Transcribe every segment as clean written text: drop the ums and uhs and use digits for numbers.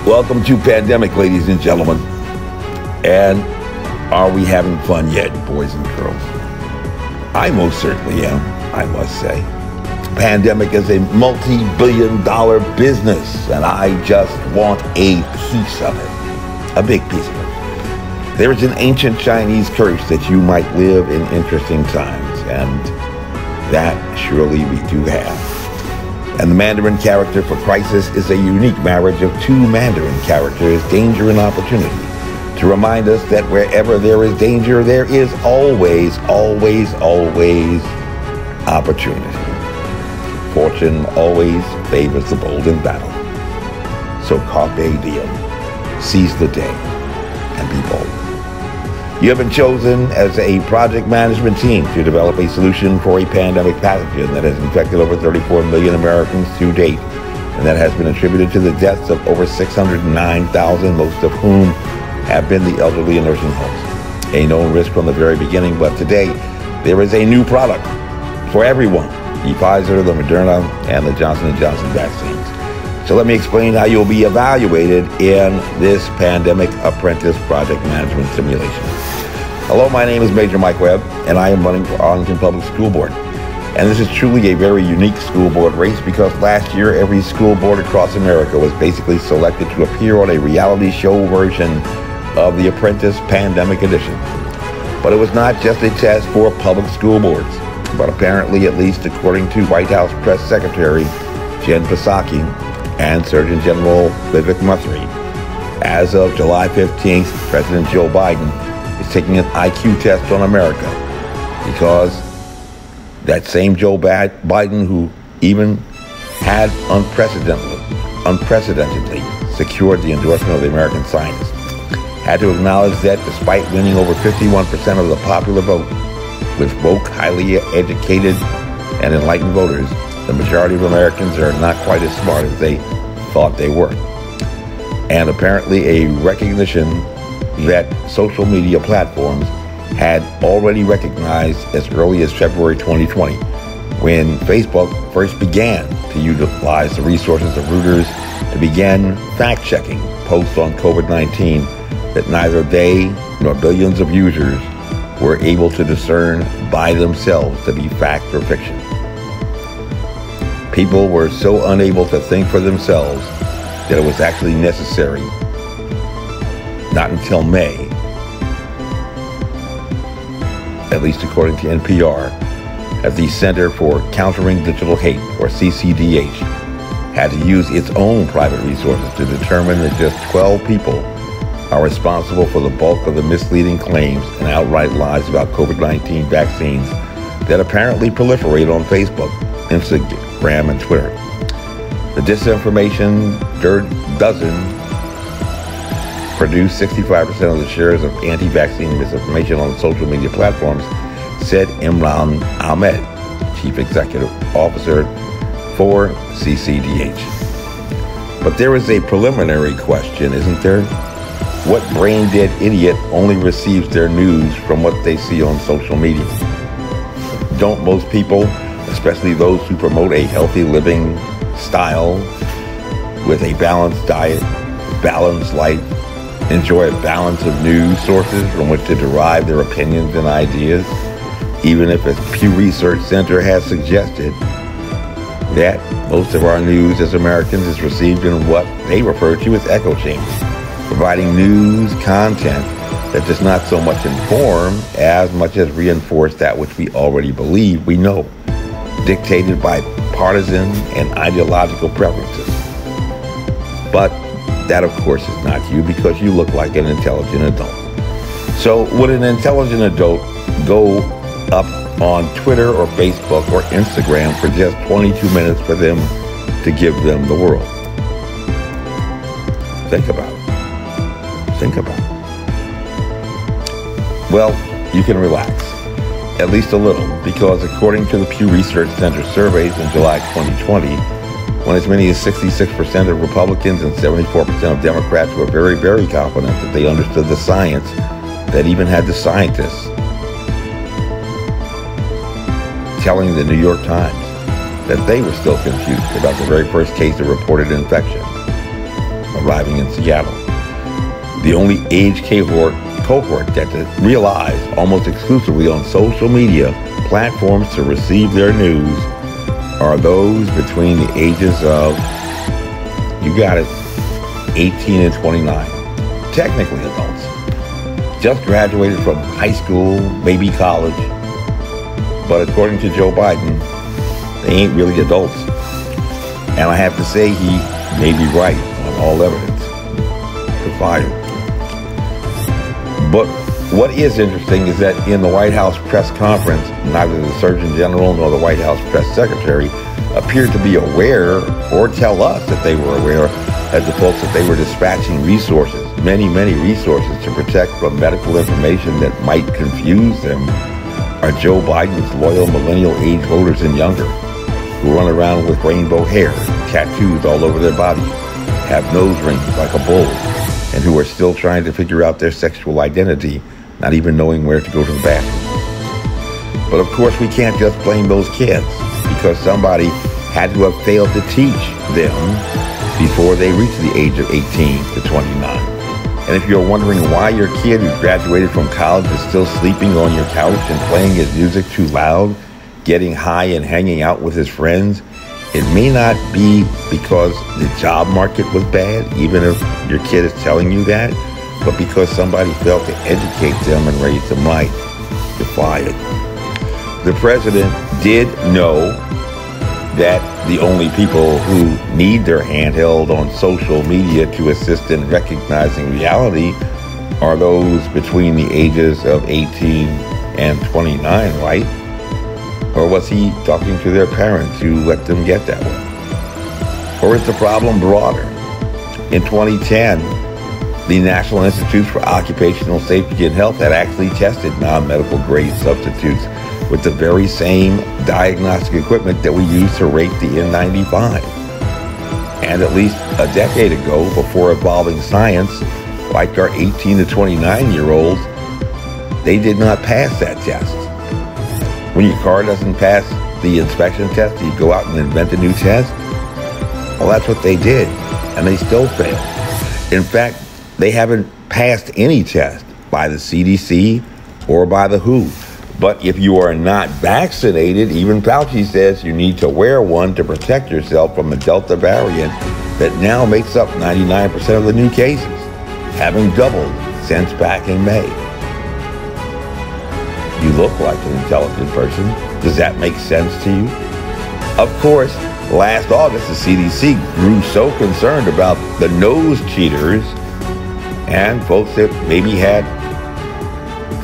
Welcome to Pandemic, ladies and gentlemen. And are we having fun yet, boys and girls? I most certainly am, I must say. Pandemic is a multi-billion-dollar business, and I just want a piece of it, a big piece of it. There is an ancient Chinese curse that you might live in interesting times, and that surely we do have. And the Mandarin character for crisis is a unique marriage of two Mandarin characters, danger and opportunity, to remind us that wherever there is danger, there is always, always, always opportunity. Fortune always favors the bold in battle. So carpe diem, seize the day, and be bold. You have been chosen as a project management team to develop a solution for a pandemic pathogen that has infected over 34 million Americans to date, and that has been attributed to the deaths of over 609,000, most of whom have been the elderly in nursing homes. A known risk from the very beginning, but today there is a new product for everyone, the Pfizer, the Moderna, and the Johnson & Johnson vaccines. So let me explain how you'll be evaluated in this pandemic apprentice project management simulation. Hello, my name is Major Mike Webb, and I am running for Arlington Public School Board. And this is truly a very unique school board race because last year every school board across America was basically selected to appear on a reality show version of the Apprentice Pandemic Edition. But it was not just a test for public school boards, but apparently, at least according to White House Press Secretary Jen Psaki and Surgeon General Vivek Murthy, as of July 15th, President Joe Biden is taking an IQ test on America because that same Joe Biden, who even had unprecedentedly secured the endorsement of the American scientists, had to acknowledge that despite winning over 51% of the popular vote with woke, highly educated, and enlightened voters, the majority of Americans are not quite as smart as they thought they were. And apparently a recognition that social media platforms had already recognized as early as February 2020, when Facebook first began to utilize the resources of Reuters to begin fact-checking posts on COVID-19 that neither they nor billions of users were able to discern by themselves to be fact or fiction. People were so unable to think for themselves that it was actually necessary, not until May, at least according to NPR, as the Center for Countering Digital Hate, or CCDH, had to use its own private resources to determine that just 12 people are responsible for the bulk of the misleading claims and outright lies about COVID-19 vaccines that apparently proliferate on Facebook, Instagram, and Twitter. The disinformation dozen produced 65% of the shares of anti-vaccine misinformation on social media platforms, said Imran Ahmed, Chief Executive Officer for CCDH. But there is a preliminary question, isn't there? What brain-dead idiot only receives their news from what they see on social media? Don't most people, especially those who promote a healthy living style with a balanced diet, balanced life, enjoy a balance of news sources from which to derive their opinions and ideas, even if, as Pew Research Center has suggested, that most of our news as Americans is received in what they refer to as echo chambers, providing news content that does not so much inform as much as reinforce that which we already believe we know, dictated by partisan and ideological preferences. But that, of course, is not you because you look like an intelligent adult. So would an intelligent adult go up on Twitter or Facebook or Instagram for just 22 minutes for them to give them the world? Think about it. Think about it. Well, you can relax, at least a little, because according to the Pew Research Center surveys in July 2020, when as many as 66% of Republicans and 74% of Democrats were very, very confident that they understood the science, that even had the scientists telling the New York Times that they were still confused about the very first case of reported infection. arriving in Seattle. The only age cohort that relies almost exclusively on social media platforms to receive their news are those between the ages of, you got it, 18 and 29. Technically adults. Just graduated from high school, maybe college. But according to Joe Biden, they ain't really adults. And I have to say he may be right on all evidence. To fire. But what is interesting is that in the White House press conference, neither the Surgeon General nor the White House press secretary appeared to be aware or tell us that they were aware as the folks that they were dispatching resources, many resources to protect from medical information that might confuse them are Joe Biden's loyal millennial age voters and younger who run around with rainbow hair, tattoos all over their bodies, have nose rings like a bull, and who are still trying to figure out their sexual identity, not even knowing where to go to the bathroom. But of course, we can't just blame those kids, because somebody had to have failed to teach them before they reached the age of 18 to 29. And if you're wondering why your kid who graduated from college is still sleeping on your couch and playing his music too loud, getting high and hanging out with his friends, it may not be because the job market was bad, even if your kid is telling you that, but because somebody failed to educate them and raise them right. You're fired. The president did know that the only people who need their hand held on social media to assist in recognizing reality are those between the ages of 18 and 29, right? Or was he talking to their parents who let them get that way? Or is the problem broader? In 2010, the National Institute for Occupational Safety and Health had actually tested non-medical grade substitutes with the very same diagnostic equipment that we use to rate the N95. And at least a decade ago, before evolving science, like our 18 to 29-year-olds, they did not pass that test. When your car doesn't pass the inspection test, you go out and invent a new test? Well, that's what they did, and they still failed. In fact, they haven't passed any test by the CDC or by the WHO. But if you are not vaccinated, even Fauci says you need to wear one to protect yourself from the Delta variant that now makes up 99% of the new cases, having doubled since back in May. You look like an intelligent person. Does that make sense to you? Of course, last August, the CDC grew so concerned about the nose cheaters and folks that maybe had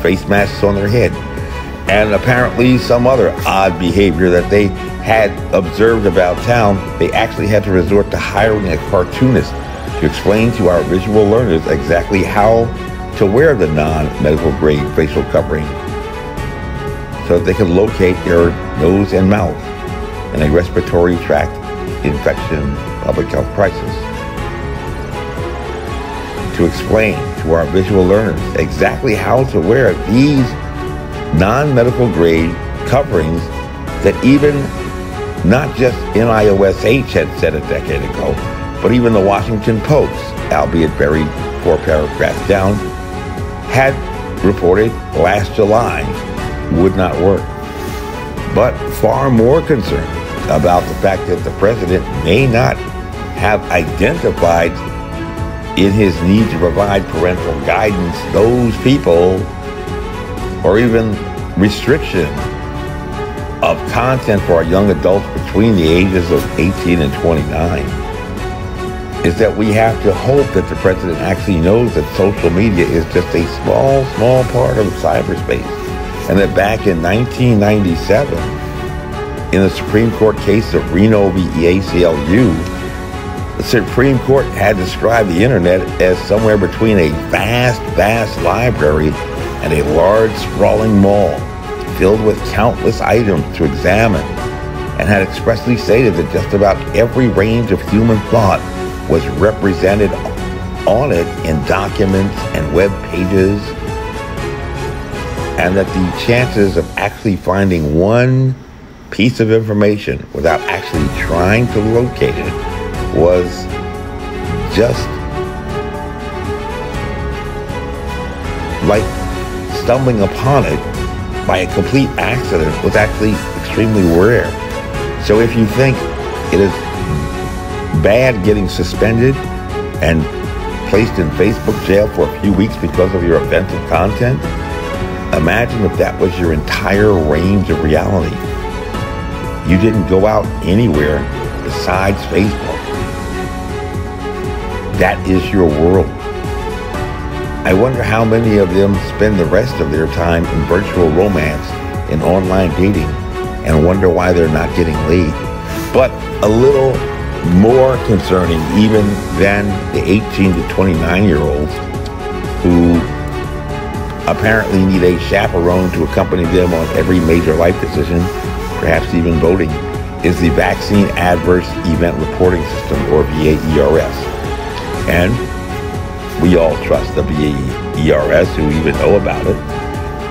face masks on their head, and apparently some other odd behavior that they had observed about town. They actually had to resort to hiring a cartoonist to explain to our visual learners exactly how to wear the non-medical grade facial covering so that they could locate their nose and mouth in a respiratory tract infection public health crisis. To explain to our visual learners exactly how to wear these non-medical grade coverings that even not just NIOSH had said a decade ago, but even the Washington Post, albeit buried 4 paragraphs down, had reported last July would not work. But far more concerned about the fact that the president may not have identified in his need to provide parental guidance those people, or even restriction of content for our young adults between the ages of 18 and 29, is that we have to hope that the president actually knows that social media is just a small part of cyberspace, and that back in 1997, in the Supreme Court case of Reno v. ACLU, the Supreme Court had described the internet as somewhere between a vast library and a large, sprawling mall filled with countless items to examine, and had expressly stated that just about every range of human thought was represented on it in documents and web pages, and that the chances of actually finding one piece of information without actually trying to locate it was just like stumbling upon it by a complete accident was actually extremely rare. So if you think it is bad getting suspended and placed in Facebook jail for a few weeks because of your offensive content, imagine if that was your entire range of reality. You didn't go out anywhere besides Facebook. That is your world. I wonder how many of them spend the rest of their time in virtual romance and online dating and wonder why they're not getting laid. But a little more concerning even than the 18 to 29-year-olds who apparently need a chaperone to accompany them on every major life decision, perhaps even voting, is the Vaccine Adverse Event Reporting System, or VAERS. And we all trust the VAERS who even know about it.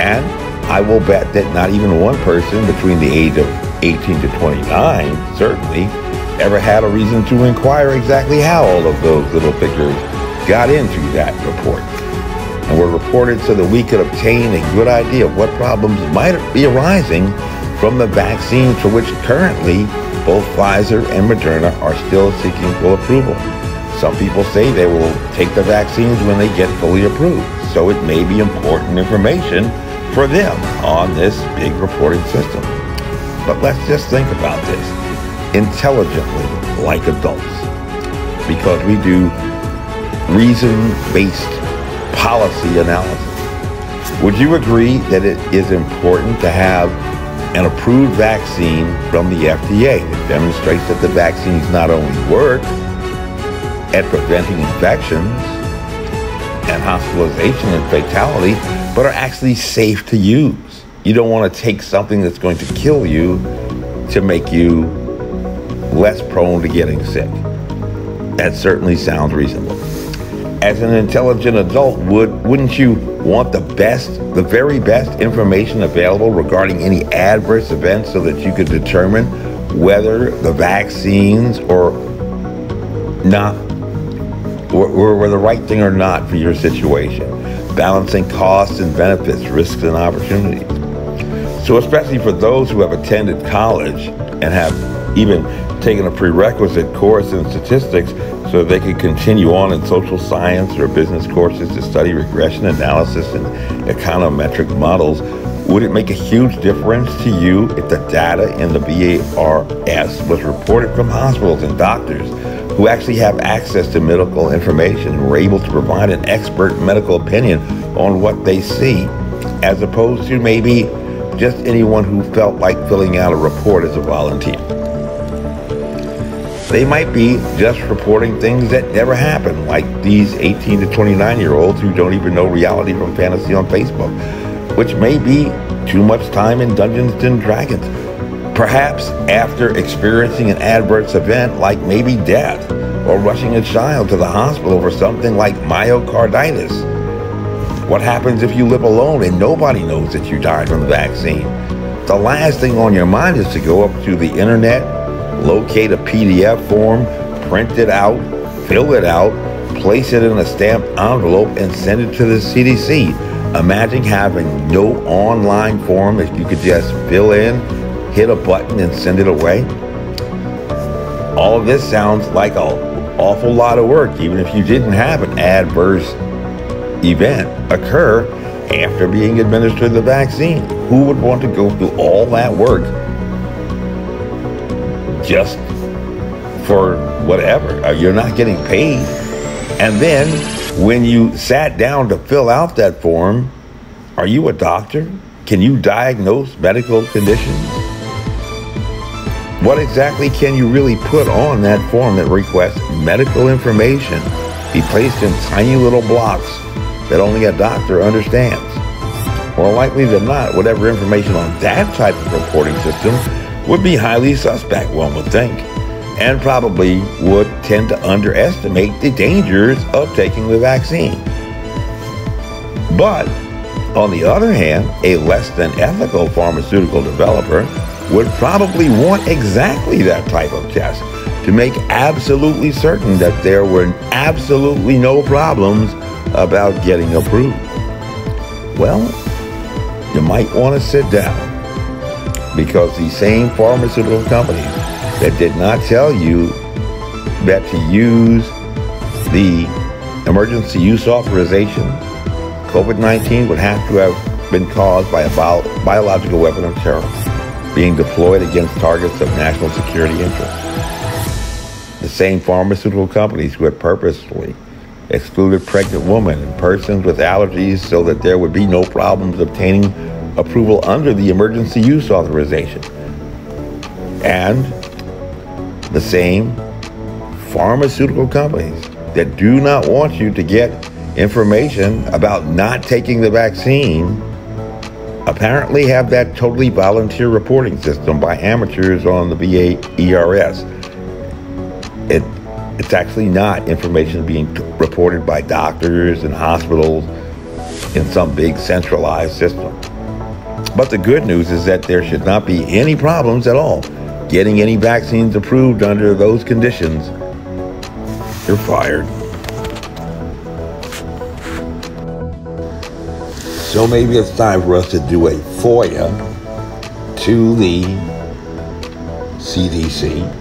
And I will bet that not even one person between the age of 18 to 29, certainly, ever had a reason to inquire exactly how all of those little figures got into that report, and were reported so that we could obtain a good idea of what problems might be arising from the vaccines for which currently both Pfizer and Moderna are still seeking full approval. Some people say they will take the vaccines when they get fully approved, so it may be important information for them on this big reporting system. But let's just think about this intelligently, like adults, because we do reason-based policy analysis. Would you agree that it is important to have an approved vaccine from the FDA that demonstrates that the vaccines not only work at preventing infections and hospitalization and fatality, but are actually safe to use? You don't want to take something that's going to kill you to make you less prone to getting sick. That certainly sounds reasonable. As an intelligent adult, wouldn't you want the very best information available regarding any adverse events so that you could determine whether the vaccines or not were the right thing or not for your situation, balancing costs and benefits, risks and opportunities? So especially for those who have attended college and have even taken a prerequisite course in statistics so they could continue on in social science or business courses to study regression analysis and econometric models, would it make a huge difference to you if the data in the VAERS was reported from hospitals and doctors who actually have access to medical information and were able to provide an expert medical opinion on what they see, as opposed to maybe just anyone who felt like filling out a report as a volunteer? They might be just reporting things that never happened, like these 18 to 29-year-olds who don't even know reality from fantasy on Facebook, which may be too much time in Dungeons and Dragons. Perhaps after experiencing an adverse event like maybe death, or rushing a child to the hospital for something like myocarditis. What happens if you live alone and nobody knows that you died from the vaccine? The last thing on your mind is to go up to the internet, locate a PDF form, print it out, fill it out, place it in a stamped envelope, and send it to the CDC. Imagine having no online form that you could just fill in, hit a button, and send it away. All of this sounds like an awful lot of work, even if you didn't have an adverse event occur after being administered the vaccine. Who would want to go through all that work just for whatever? You're not getting paid. And then when you sat down to fill out that form, are you a doctor? Can you diagnose medical conditions? What exactly can you really put on that form that requests medical information be placed in tiny little blocks that only a doctor understands? More likely than not, whatever information on that type of reporting system would be highly suspect, one would think, and probably would tend to underestimate the dangers of taking the vaccine. But on the other hand, a less than ethical pharmaceutical developer would probably want exactly that type of test to make absolutely certain that there were absolutely no problems about getting approved. Well, you might want to sit down, because the same pharmaceutical companies that did not tell you that to use the emergency use authorization, COVID-19 would have to have been caused by a biological weapon of terror being deployed against targets of national security interest. The same pharmaceutical companies who had purposefully excluded pregnant women and persons with allergies so that there would be no problems obtaining approval under the emergency use authorization. And the same pharmaceutical companies that do not want you to get information about not taking the vaccine apparently have that totally volunteer reporting system by amateurs on the VA-ERS. It's actually not information being reported by doctors and hospitals in some big centralized system. But the good news is that there should not be any problems at all getting any vaccines approved under those conditions. You're fired. So maybe it's time for us to do a FOIA to the CDC.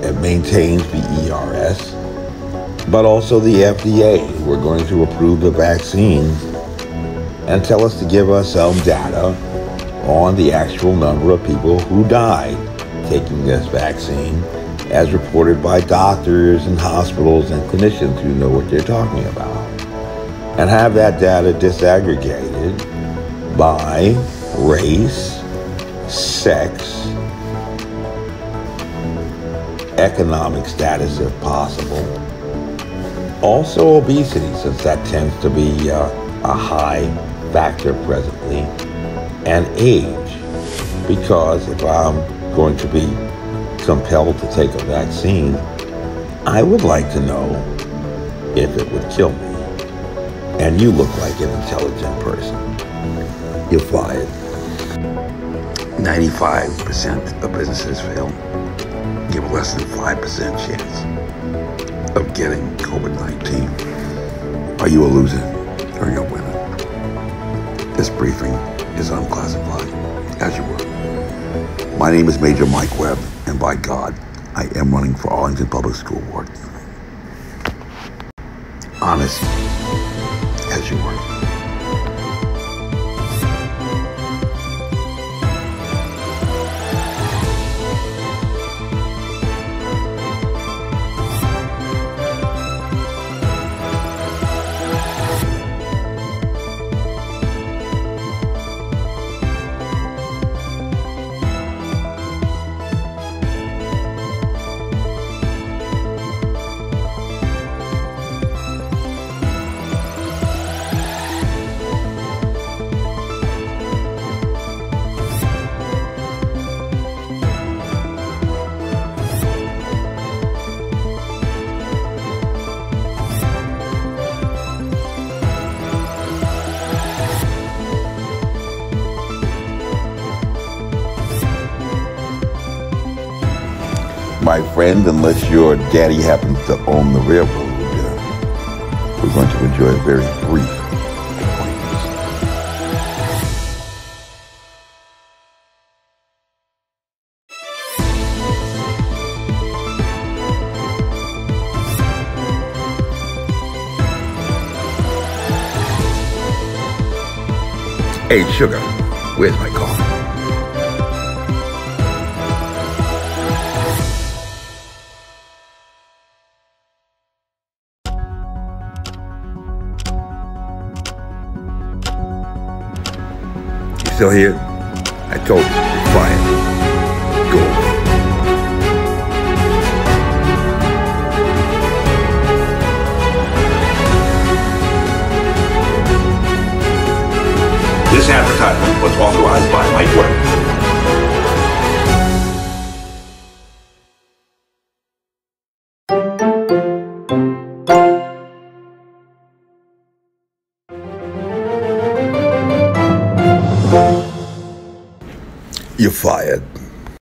It maintains the ERS, but also the FDA, who are going to approve the vaccines and tell us to give us some data on the actual number of people who died taking this vaccine, as reported by doctors and hospitals and clinicians who know what they're talking about, and have that data disaggregated by race, sex, economic status if possible, also obesity, since that tends to be a high factor presently, and age, because if I'm going to be compelled to take a vaccine, I would like to know if it would kill me. And you look like an intelligent person. You're fired. 95% of businesses fail. Give less than 5% chance of getting COVID-19. Are you a loser or are you a winner? This briefing is unclassified, as you were. My name is Major Mike Webb, and by God, I am running for Arlington Public School Board. Honest, as you were. My friend, unless your daddy happens to own the railroad, we're going to enjoy a very brief acquaintance. Hey, sugar, where's my coffee? Still here? I told you, you're fired. Go away. This advertisement was authorized by Mike Webb. You're fired.